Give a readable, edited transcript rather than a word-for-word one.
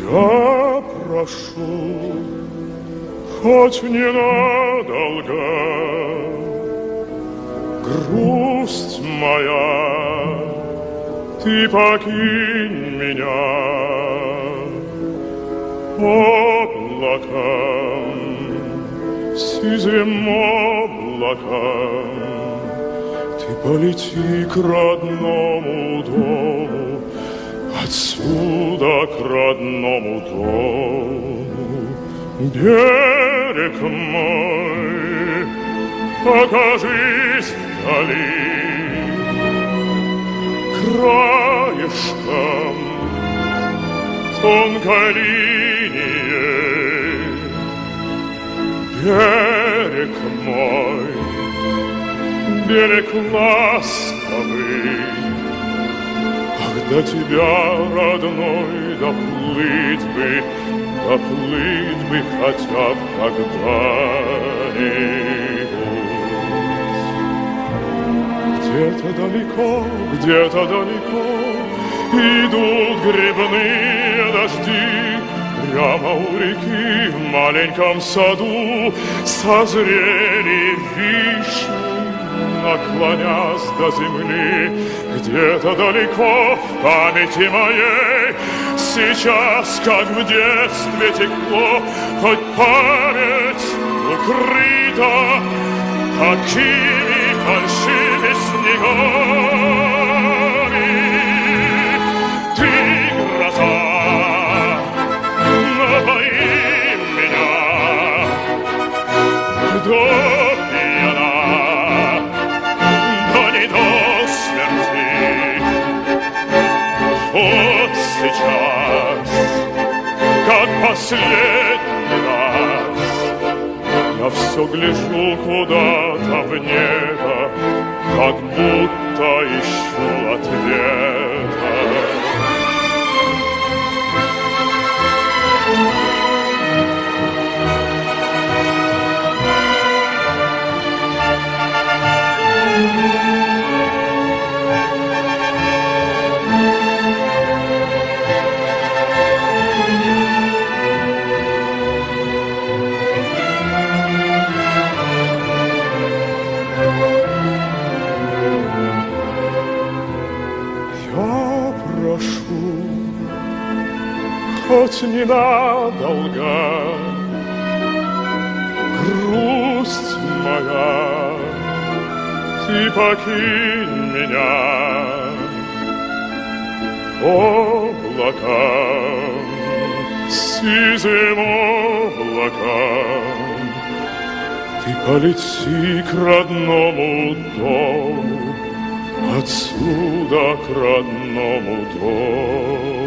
Я прошу, хоть ненадолго, грусть моя, ты покинь меня. Облаком, сизым облаком, ты полети к родному дому, отсюда к родному дому. Берег мой, покажись вдали, краешком тонкой линией. Берег мой, берег ласковый, ах, до тебя, родной, доплыть бы хотя б когда-нибудь. Где-то далеко идут грибные дожди. Прямо у реки в маленьком саду созрели вишни, наклонясь до земли. Где-то далеко в памяти моей сейчас, как в детстве текло, хоть память укрыта такими большими снегами. Ты гроза, напои меня до пьяна, но не до смерти. Вот сейчас, как последний раз, я все гляжу куда-то в небо, как будто ищу ответа. Хоть ненадолго, грусть моя, ты покинь меня. Облаком, сизым облаком, ты полети к родному дому, отсюда к родному дому.